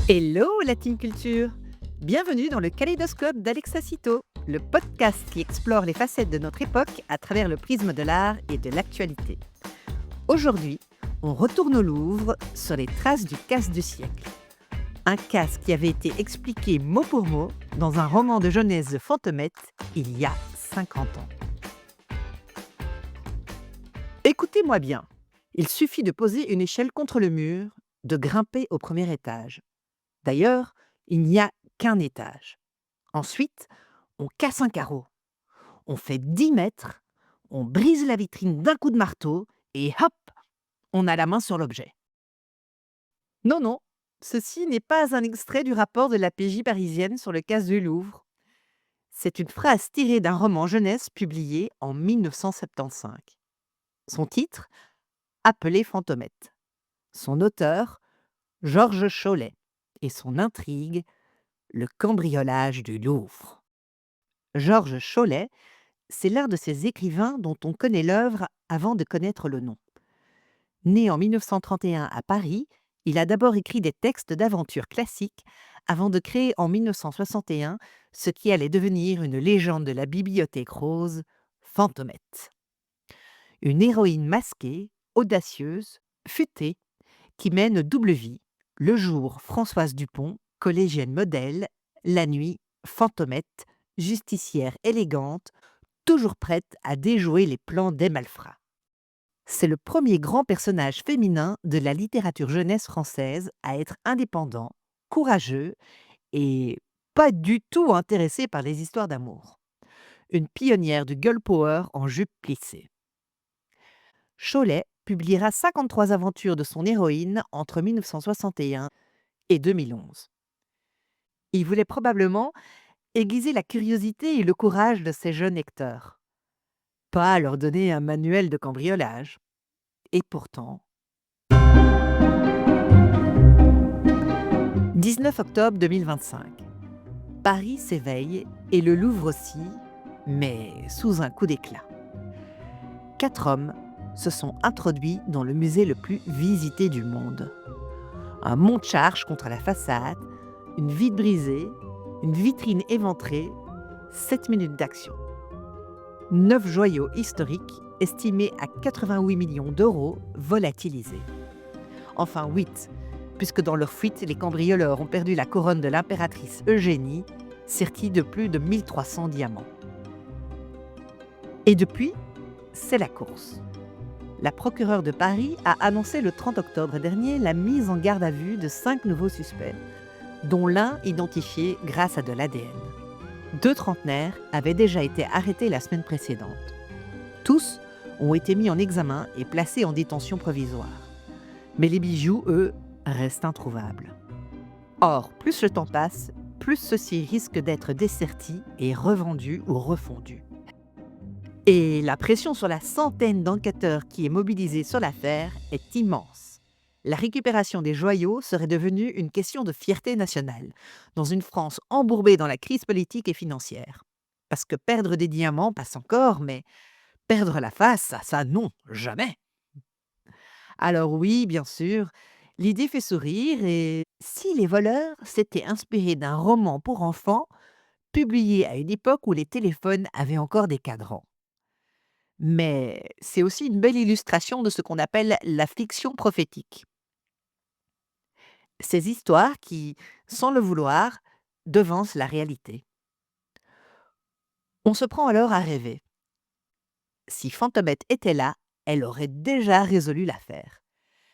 Hello la team culture! Bienvenue dans le Kaléidoscope d'Alexa Cito, le podcast qui explore les facettes de notre époque à travers le prisme de l'art et de l'actualité. Aujourd'hui, on retourne au Louvre sur les traces du casse du siècle. Un casse qui avait été expliqué mot pour mot dans un roman de jeunesse de Fantomette il y a 50 ans. Écoutez-moi bien, il suffit de poser une échelle contre le mur, de grimper au premier étage. D'ailleurs, il n'y a qu'un étage. Ensuite, on casse un carreau. On fait 10 mètres, on brise la vitrine d'un coup de marteau et hop, on a la main sur l'objet. Non, non, ceci n'est pas un extrait du rapport de la PJ parisienne sur le casse du Louvre. C'est une phrase tirée d'un roman jeunesse publié en 1975. Son titre, Appelé Fantomette. Son auteur, Georges Chollet. Et son intrigue, le cambriolage du Louvre. Georges Chollet, c'est l'un de ces écrivains dont on connaît l'œuvre avant de connaître le nom. Né en 1931 à Paris, il a d'abord écrit des textes d'aventure classiques avant de créer en 1961 ce qui allait devenir une légende de la Bibliothèque rose, Fantomette. Une héroïne masquée, audacieuse, futée, qui mène double vie. Le jour, Françoise Dupont, collégienne modèle, la nuit, Fantomette, justicière élégante, toujours prête à déjouer les plans des malfrats. C'est le premier grand personnage féminin de la littérature jeunesse française à être indépendant, courageux et pas du tout intéressé par les histoires d'amour. Une pionnière du girl power en jupe plissée. Chollet publiera 53 aventures de son héroïne entre 1961 et 2011. Il voulait probablement aiguiser la curiosité et le courage de ces jeunes lecteurs, pas leur donner un manuel de cambriolage. Et pourtant, 19 octobre 2025. Paris s'éveille et le Louvre aussi, mais sous un coup d'éclat. 4 hommes se sont introduits dans le musée le plus visité du monde. Un monte-charge contre la façade, une vitre brisée, une vitrine éventrée, 7 minutes d'action. 9 joyaux historiques estimés à 88 millions d'euros volatilisés. Enfin 8, puisque dans leur fuite, les cambrioleurs ont perdu la couronne de l'impératrice Eugénie, sertie de plus de 1300 diamants. Et depuis, c'est la course. La procureure de Paris a annoncé le 30 octobre dernier la mise en garde à vue de 5 nouveaux suspects, dont l'un identifié grâce à de l'ADN. 2 trentenaires avaient déjà été arrêtés la semaine précédente. Tous ont été mis en examen et placés en détention provisoire. Mais les bijoux, eux, restent introuvables. Or, plus le temps passe, plus ceux-ci risquent d'être dessertis et revendus ou refondus. Et la pression sur la centaine d'enquêteurs qui est mobilisée sur l'affaire est immense. La récupération des joyaux serait devenue une question de fierté nationale, dans une France embourbée dans la crise politique et financière. Parce que perdre des diamants passe encore, mais perdre la face, ça non, jamais. Alors oui, bien sûr, l'idée fait sourire et si les voleurs s'étaient inspirés d'un roman pour enfants, publié à une époque où les téléphones avaient encore des cadrans. Mais c'est aussi une belle illustration de ce qu'on appelle la fiction prophétique. Ces histoires qui, sans le vouloir, devancent la réalité. On se prend alors à rêver. Si Fantomette était là, elle aurait déjà résolu l'affaire.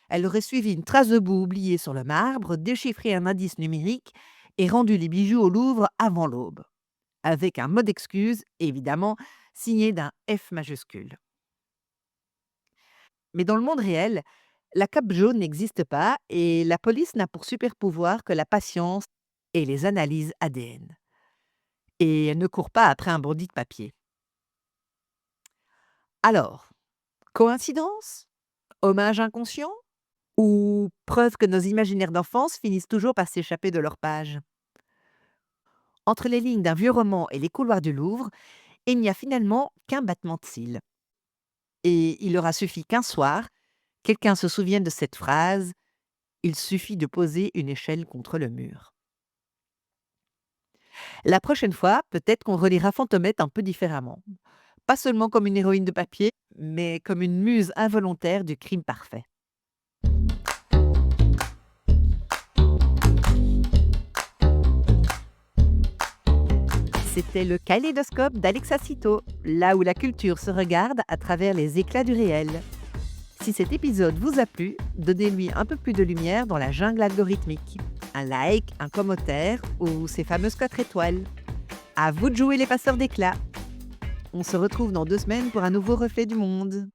Elle aurait suivi une trace de boue oubliée sur le marbre, déchiffré un indice numérique et rendu les bijoux au Louvre avant l'aube. Avec un mot d'excuse, évidemment, signé d'un F majuscule. Mais dans le monde réel, la cape jaune n'existe pas et la police n'a pour super pouvoir que la patience et les analyses ADN. Et elle ne court pas après un bandit de papier. Alors, coïncidence? Hommage inconscient? Ou preuve que nos imaginaires d'enfance finissent toujours par s'échapper de leurs pages? Entre les lignes d'un vieux roman et les couloirs du Louvre, il n'y a finalement qu'un battement de cils. Et il aura suffi qu'un soir, quelqu'un se souvienne de cette phrase Il suffit de poser une échelle contre le mur. La prochaine fois, peut-être qu'on relira Fantomette un peu différemment. Pas seulement comme une héroïne de papier, mais comme une muse involontaire du crime parfait. C'était le Kaléidoscope d'Alexa Cito, là où la culture se regarde à travers les éclats du réel. Si cet épisode vous a plu, donnez-lui un peu plus de lumière dans la jungle algorithmique. Un like, un commentaire ou ces fameuses 4 étoiles. À vous de jouer les passeurs d'éclats. On se retrouve dans 2 semaines pour un nouveau reflet du monde.